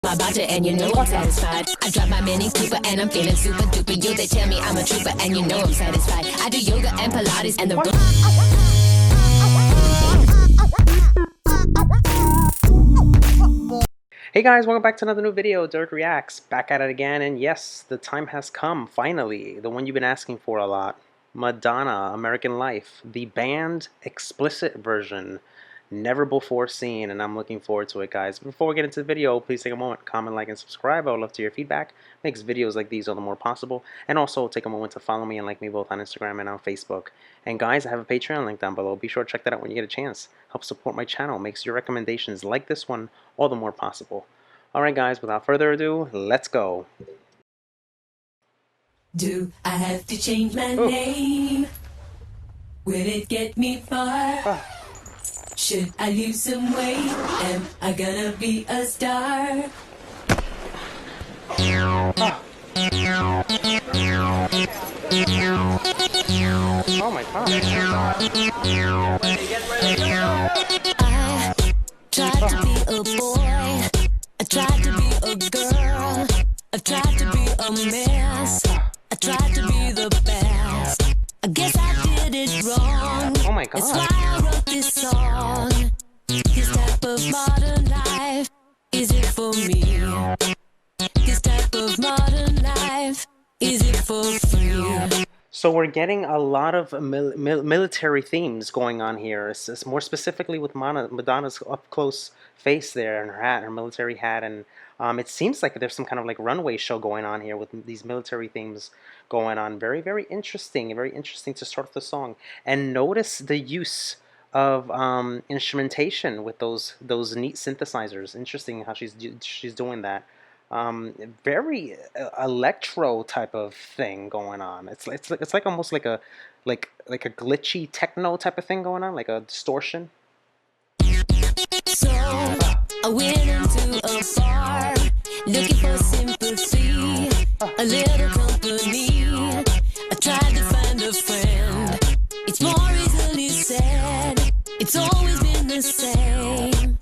my budget and you know I'm satisfied. I drive my Mini Cooper and I'm feeling super duper. You, they tell me I'm a trooper and you know I'm satisfied. I do yoga and Pilates and the Hey guys, welcome back to another new video. Dereck Reacts, back at it again, and yes, the time has come, finally, the one you've been asking for a lot. Madonna, American Life, the banned explicit version, never before seen, and I'm looking forward to it, guys. Before we get into the video, please take a moment, comment, like, and subscribe. I would love to hear your feedback. Makes videos like these all the more possible. And also take a moment to follow me and like me both on Instagram and on Facebook. And guys, I have a Patreon link down below. Be sure to check that out when you get a chance. Help support my channel, makes your recommendations like this one all the more possible. Alright guys, without further ado, let's go. Do I have to change my name? Will it get me far? Should I lose some weight? Am I gonna be a star? Oh my god. I tried to be a boy, I tried to be a girl, I tried to be a mess, I tried to be the best. I guess I did it wrong. Oh my god. That's why I wrote this song. This type of modern life, is it for me? This type of modern life, is it for free? So we're getting a lot of military themes going on here. It's more specifically with Madonna's up-close face there and her hat, her military hat, and it seems like there's some kind of like runway show going on here with these military themes going on. Very, very interesting to start the song. And notice the use of instrumentation with those neat synthesizers. Interesting how she's doing that. Very electro type of thing going on. It's like almost like a glitchy techno type of thing going on, like a distortion. So I went into a bar looking for sympathy, a little company. I tried to find a friend. It's more easily said. It's always been the same.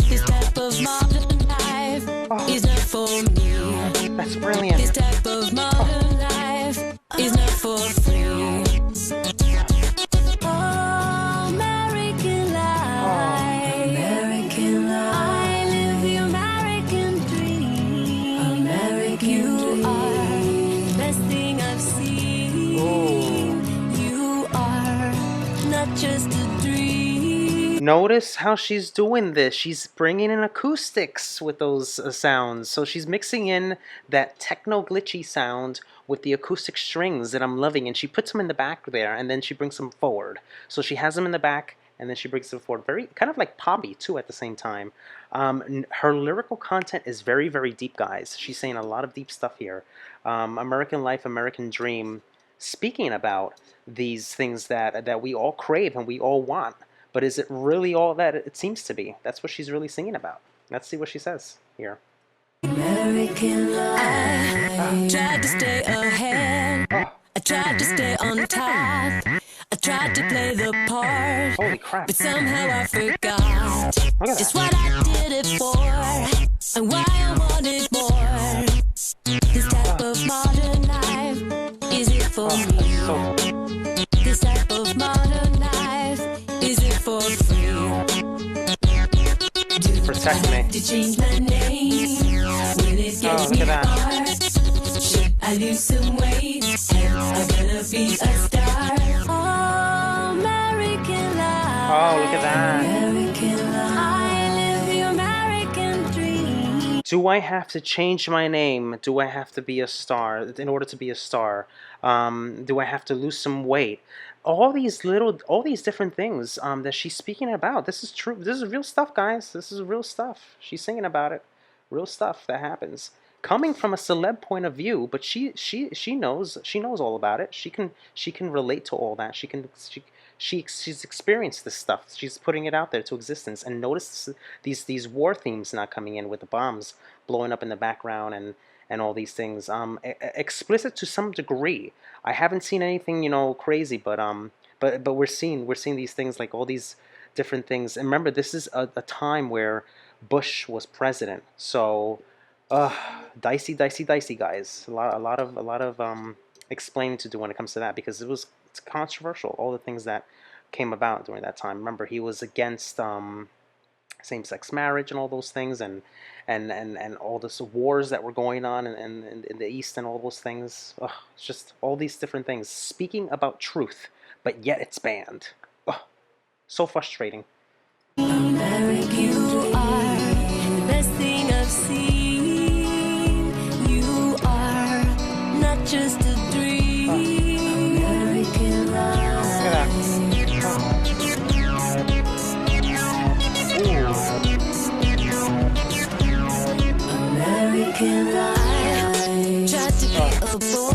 This type of modern life is not for me. That's brilliant. This type of modern life is not for free. Oh, American life. American life. I live the American dream. American dream. You are the best thing I've seen. Oh. You are not just a dream. Notice how she's doing this. She's bringing in acoustics with those sounds. So she's mixing in that techno glitchy sound with the acoustic strings that I'm loving. And she puts them in the back there and then she brings them forward. So she has them in the back and then she brings them forward. Very kind of like poppy too at the same time. Her lyrical content is very, very deep, guys. She's saying a lot of deep stuff here. American Life, American Dream. Speaking about these things that we all crave and we all want. But is it really all that it seems to be? That's what she's really singing about. Let's see what she says here. American life. I tried to stay ahead. I tried to stay on top. I tried to play the part. Holy crap. But somehow I forgot just what I did it for and why I wanted more. This type of modern life, is it for me? This type of modern life, is it for free? Protect me. To change my name, will it get me far? Should I lose some weight? Am I gonna be a star? Oh, American life. Oh, look at that. American life. I live the American dream. Do I have to change my name? Do I have to be a star in order to be a star? Do I have to lose some weight? All these different things that she's speaking about. This is true. This is real stuff, guys. This is real stuff. She's singing about it. Real stuff that happens. Coming from a celeb point of view, but she knows all about it. She can relate to all that. She's experienced this stuff. She's putting it out there to existence. And notice these war themes not coming in with the bombs blowing up in the background and all these things. Explicit to some degree. I haven't seen anything, crazy, but we're seeing these things, like all these different things. And remember, this is a time where Bush was president, so Uh, dicey, dicey, dicey, guys. A lot of explaining to do when it comes to that, because it's controversial. All the things that came about during that time. Remember, he was against same-sex marriage and all those things, and all this wars that were going on in the East and all those things. Ugh, it's just all these different things. Speaking about truth, but yet it's banned. Ugh, so frustrating. You are the best thing I've seen. You are not just a dream. American American life. Tried to be a boy,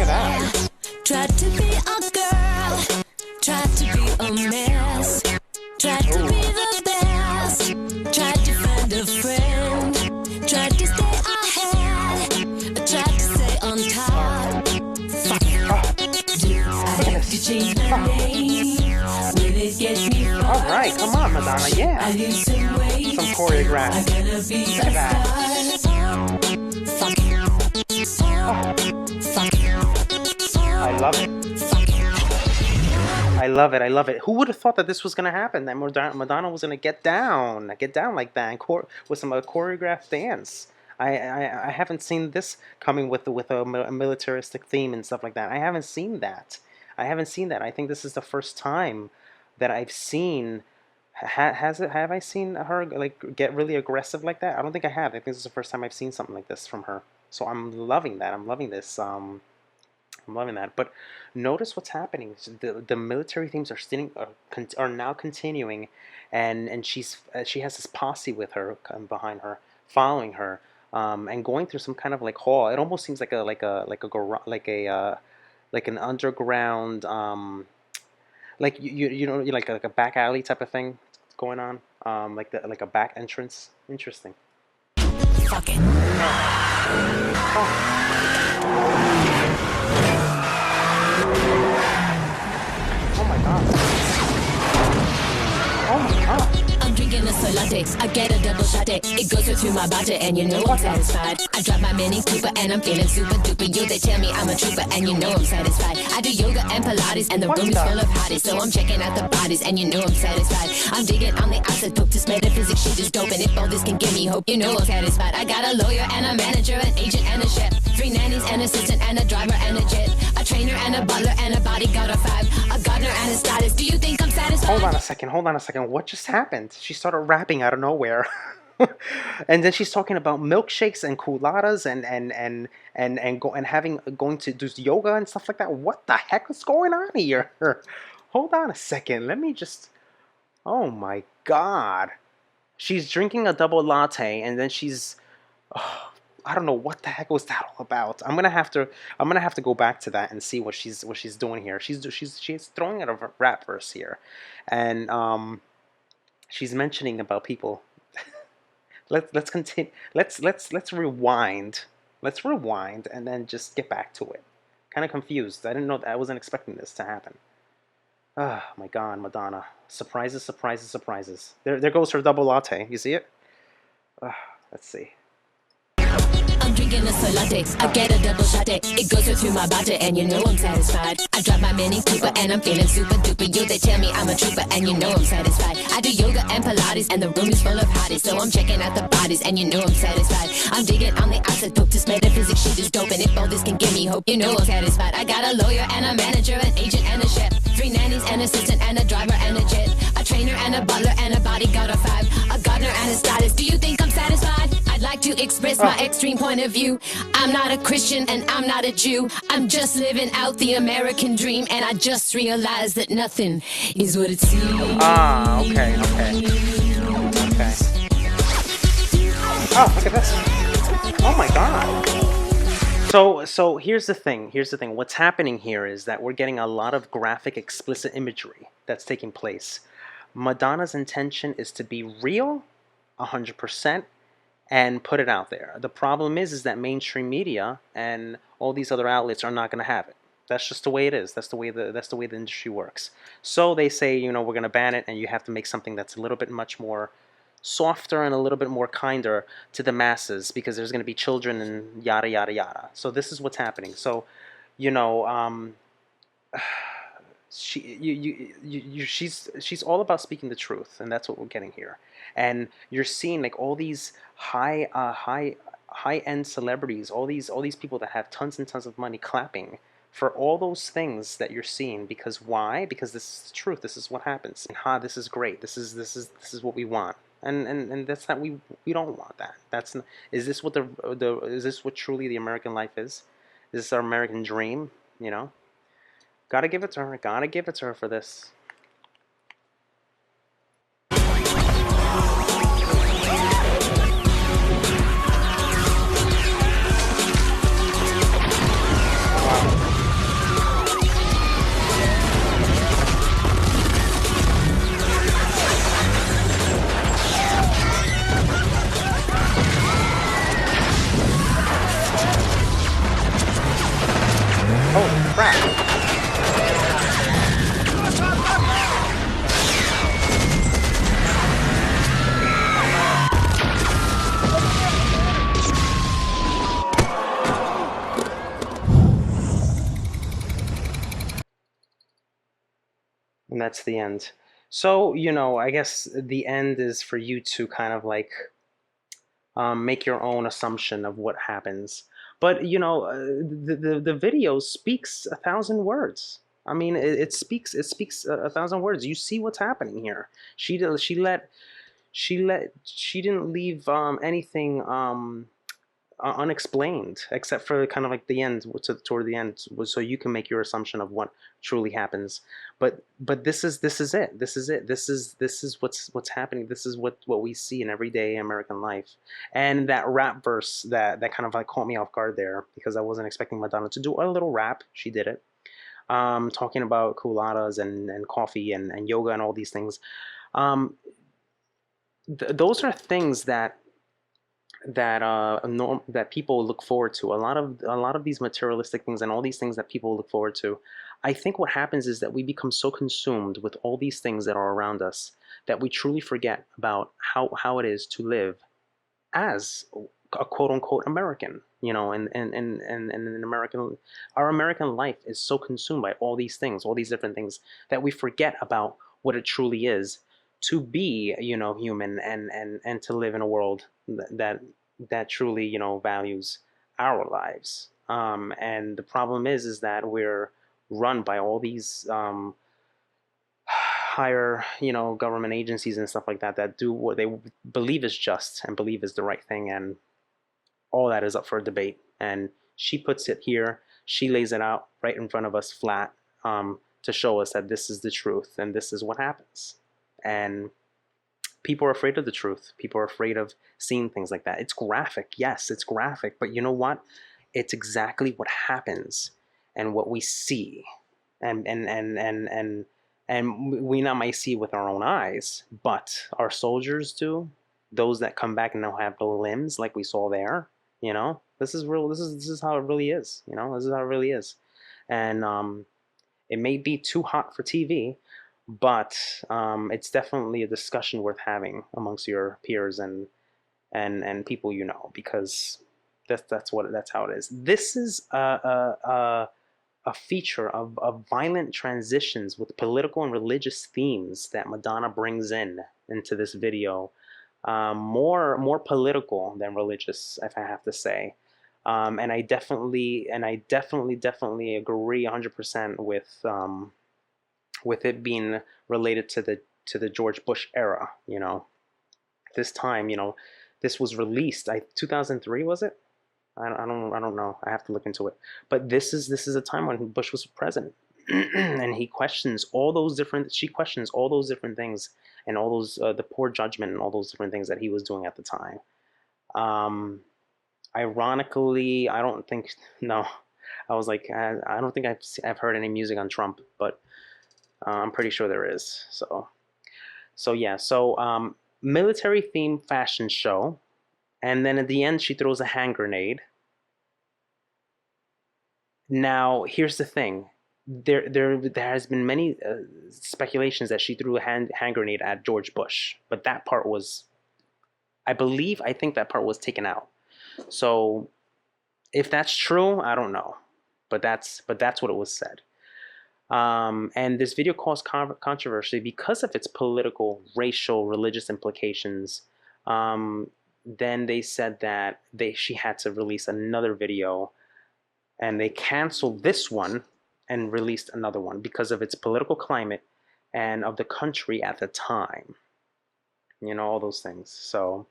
tried to be a girl, tried to be a mess, tried to be the best, tried to find a friend, tried to stay ahead, tried to stay on top. Fuck it. Do I have to change my name? Will it get me far? All right, come on, Madonna, yeah. I lose some weight. Some choreographed. I'm gonna be a star. Fuck it. Fuck it. I love it. Fuck it. I love it. I love it. Who would have thought that this was going to happen? That Madonna was going to get down like that, and with some choreographed dance. I haven't seen this coming with a militaristic theme and stuff like that. I haven't seen that. I think this is the first time that I've seen. Have I seen her like get really aggressive like that? I don't think I have. I think this is the first time I've seen something like this from her. So I'm loving that. I'm loving this. I'm loving that. But notice what's happening. The military themes are now continuing, and she has this posse with her behind her, following her, and going through some kind of like hall. It almost seems like like an underground like you know like a back alley type of thing going on, like a back entrance. Interesting. Fuck it. Oh my god. Oh my god. I'm drinking a soy latte. I get a double shot. It goes right through my body, and you know I'm satisfied. I drive my Mini Cooper, and I'm feeling super duper. You, they tell me I'm a trooper, and you know I'm satisfied. I do yoga and Pilates, and the room is full of hotties, so I'm checking out the bodies, and you know I'm satisfied. I'm digging on the isotope, this metaphysics shit is dope, and if all this can give me hope, you know I'm satisfied. I got a lawyer and a manager, an agent and a chef, 3 nannies, an assistant and a driver and a jet, a trainer and a butler and a bodyguard of 5, a gardener and a stylist. Do you think I'm satisfied? Hold on a second. What just happened? She started rapping out of nowhere. And then she's talking about milkshakes and culottes and going to do yoga and stuff like that. What the heck is going on here? Hold on a second. Let me just. Oh my god. She's drinking a double latte, and then she's. Oh, I don't know what the heck was that all about. I'm gonna have to go back to that and see what she's doing here. She's throwing out a rap verse here, and she's mentioning about people. Let's continue. Let's rewind. Let's rewind and then just get back to it. Kind of confused. I didn't know. I wasn't expecting this to happen. Oh my god, Madonna! Surprises, surprises, surprises. There goes her double latte. You see it? Let's see. I'm drinking a soy latte. I get a double shot. It goes right through my body, and you know I'm satisfied. I drive my Mini Cooper, and I'm feeling super duper. You, they tell me I'm a trooper, and you know I'm satisfied. I do yoga and Pilates, and the room is full of hotties, so I'm checking out the bodies, and you know I'm satisfied. I'm digging on the isotope, this metaphysics shit is dope, and if all this can give me hope, you know I'm satisfied. I got a lawyer and a manager, an agent and a chef, 3 nannies, an assistant and a driver and a jet, a trainer and a butler and a bodyguard of 5, a gardener and a stylist. Do you think I'm satisfied? I'd like to express my extreme point of view. I'm not a Christian and I'm not a Jew. I'm just living out the American dream, and I just realized that nothing is what it seems. Okay. Oh, look at this. Oh my god. So here's the thing. What's happening here is that we're getting a lot of graphic, explicit imagery that's taking place. Madonna's intention is to be real, 100%. And put it out there. The problem is that mainstream media and all these other outlets are not going to have it. That's just the way it is. That's the way the industry works. So they say, we're going to ban it, and you have to make something that's a little bit much more softer and a little bit more kinder to the masses because there's going to be children and yada yada yada. So this is what's happening. So, you know, she's all about speaking the truth, and that's what we're getting here. And you're seeing like all these high end celebrities, all these people that have tons and tons of money clapping for all those things that you're seeing. Because why? Because this is the truth. This is what happens. And this is great. This is what we want. And that's not, we don't want that. That's not, is this what the is this what truly the American life is? Is this our American dream? You know, gotta give it to her. Gotta give it to her for this. Holy crap. And that's the end. So, you know, I guess the end is for you to kind of like make your own assumption of what happens. But you know, the video speaks a thousand words. I mean, it speaks a thousand words. You see what's happening here. She didn't leave anything unexplained, except for kind of like the end, toward the end, so you can make your assumption of what truly happens. But this is it. This is what's happening. This is what we see in everyday American life. And that rap verse that kind of like caught me off guard there, because I wasn't expecting Madonna to do a little rap. She did it, talking about culottes and coffee and yoga and all these things. Those are things that people look forward to. A lot of these materialistic things and all these things that people look forward to. I think what happens is that we become so consumed with all these things that are around us that we truly forget about how it is to live as a quote unquote American. You know, and an American, our American life is so consumed by all these things, all these different things, that we forget about what it truly is to be, you know, human and to live in a world that truly, you know, values our lives. And the problem is that we're run by all these higher, you know, government agencies and stuff like that that do what they believe is just and believe is the right thing, and all that is up for debate. And she puts it here. She lays it out right in front of us flat, to show us that this is the truth and this is what happens. And people are afraid of the truth. People are afraid of seeing things like that. It's graphic. Yes, it's graphic. But you know what? It's exactly what happens and what we see. And we not might see with our own eyes, but our soldiers do. Those that come back and now have the limbs like we saw there. You know, this is real. This is how it really is. You know, this is how it really is. And it may be too hot for TV, but it's definitely a discussion worth having amongst your peers and people you know, because that's how it is. This is a feature of violent transitions with political and religious themes that Madonna brings into this video. More political than religious, if I have to say. And I definitely agree 100% with it being related to the George Bush era. You know, this time, you know, this was released. 2003, was it? I don't know. I have to look into it. But this is a time when Bush was president, and he questions all those different. She questions all those different things and all those the poor judgment and all those different things that he was doing at the time. Ironically, I don't think no. I was like, I don't think I've heard any music on Trump, but I'm pretty sure there is. So yeah. So military themed fashion show. And then at the end, she throws a hand grenade. Now, here's the thing. There has been many speculations that she threw a hand grenade at George Bush, but that part was I think that part was taken out. So if that's true, I don't know, but that's what it was said. And this video caused controversy because of its political, racial, religious implications. Then they said that she had to release another video, and they canceled this one and released another one because of its political climate and of the country at the time. You know, all those things. So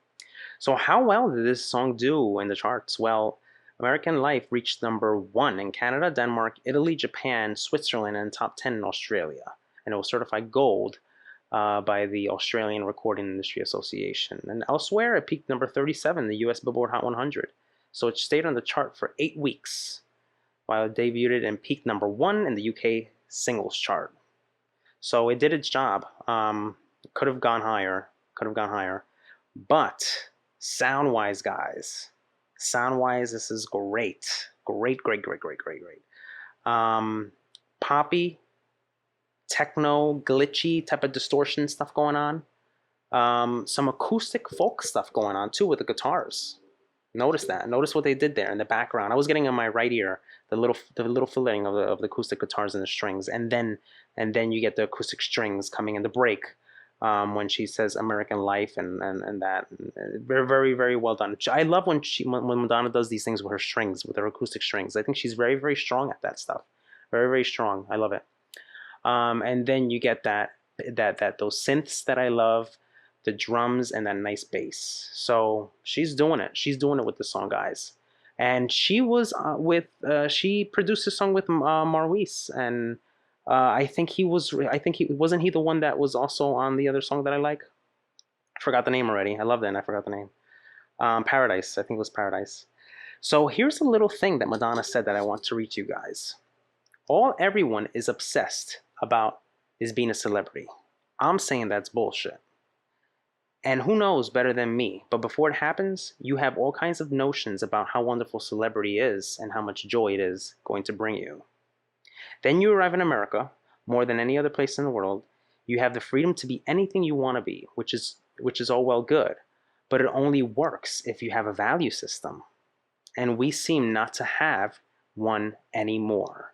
how well did this song do in the charts? Well, American Life reached #1 in Canada, Denmark, Italy, Japan, Switzerland, and top 10 in Australia. And it was certified gold by the Australian Recording Industry Association. And elsewhere, it peaked #37 in the US Billboard Hot 100. So it stayed on the chart for 8 weeks, while it debuted and peaked #1 in the UK singles chart. So it did its job. Could have gone higher. But sound-wise, guys, this is great. Great. Poppy, techno, glitchy type of distortion stuff going on. Some acoustic folk stuff going on too with the guitars. Notice that. Notice what they did there in the background. I was getting in my right ear the little filleting of the acoustic guitars and the strings, and then you get the acoustic strings coming in the break when she says American Life and that. Very well done. I love when Madonna does these things with her strings, with her acoustic strings. I think she's very strong at that stuff. Very strong. I love it. And then you get those synths that I love, the drums, and that nice bass. So she's doing it. She's doing it with the song, guys. And she was she produced a song with Maurice, and I think wasn't he the one that was also on the other song that I like? I forgot the name already. I loved it, and I forgot the name. Paradise. I think it was Paradise. So here's a little thing that Madonna said that I want to read to you guys. Everyone is obsessed about is being a celebrity. I'm saying that's bullshit. And who knows better than me, but before it happens, you have all kinds of notions about how wonderful celebrity is and how much joy it is going to bring you. Then you arrive in America, more than any other place in the world. You have the freedom to be anything you want to be, which is all well good, but it only works if you have a value system. And we seem not to have one anymore.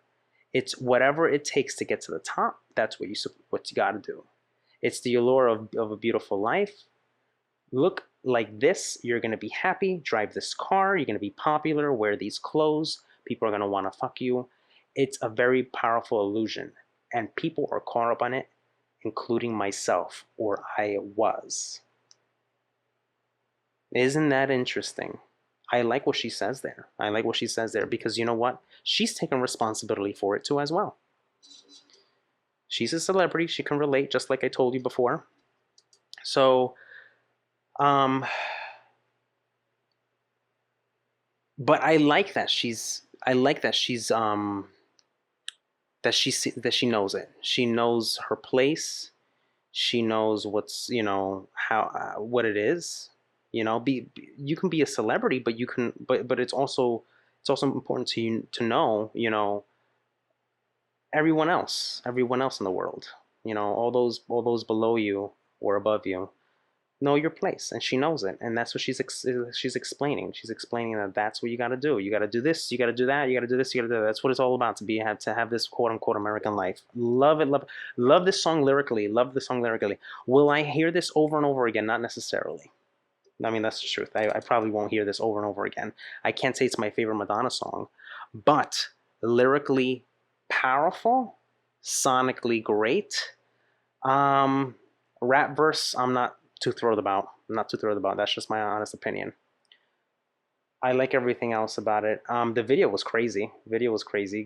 It's whatever it takes to get to the top. That's what you got to do. It's the allure of a beautiful life. Look like this, you're going to be happy. Drive this car, you're going to be popular. Wear these clothes, people are going to want to fuck you. It's a very powerful illusion, and people are caught up on it, including myself, or I was. Isn't that interesting? I like what she says there. Because you know what? She's taken responsibility for it too as well. She's a celebrity. She can relate, just like I told you before. So, but I like that she's that she knows it. She knows her place. She knows what's, how what it is. You can be a celebrity, but it's also important to you to know, everyone else in the world, all those below you or above you. Know your place, and she knows it, and that's what she's explaining. She's explaining that that's what you got to do. You got to do this, you got to do that, you got to do this, you got to do that. That's what it's all about, to have this quote unquote American life. Love it, love this song lyrically. Will I hear this over and over again? Not necessarily. I mean, that's the truth. I probably won't hear this over and over again. I can't say it's my favorite Madonna song, but lyrically powerful, sonically great. Rap verse, I'm not too thrilled about. That's just my honest opinion. I like everything else about it. The video was crazy.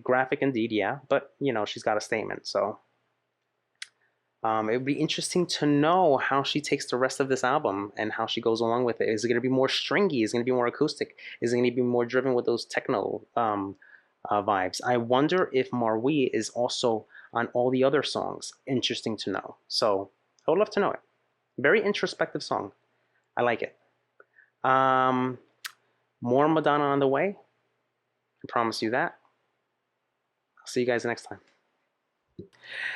Graphic indeed, yeah, but she's got a statement, so it would be interesting to know how she takes the rest of this album and how she goes along with it. Is it going to be more stringy? Is it going to be more acoustic? Is it going to be more driven with those techno vibes? I wonder if Marwi is also on all the other songs. Interesting to know. So I would love to know it. Very introspective song. I like it. More Madonna on the way. I promise you that. I'll see you guys next time.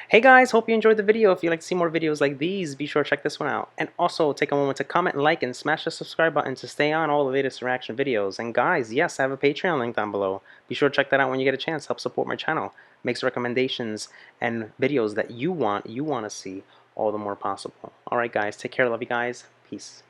Hey guys, hope you enjoyed the video. If you'd like to see more videos like these, be sure to check this one out. And also take a moment to comment, like, and smash the subscribe button to stay on all the latest reaction videos. And guys, yes, I have a Patreon link down below. Be sure to check that out when you get a chance. Help support my channel. Makes recommendations and videos that you want to see all the more possible. Alright guys, take care. Love you guys. Peace.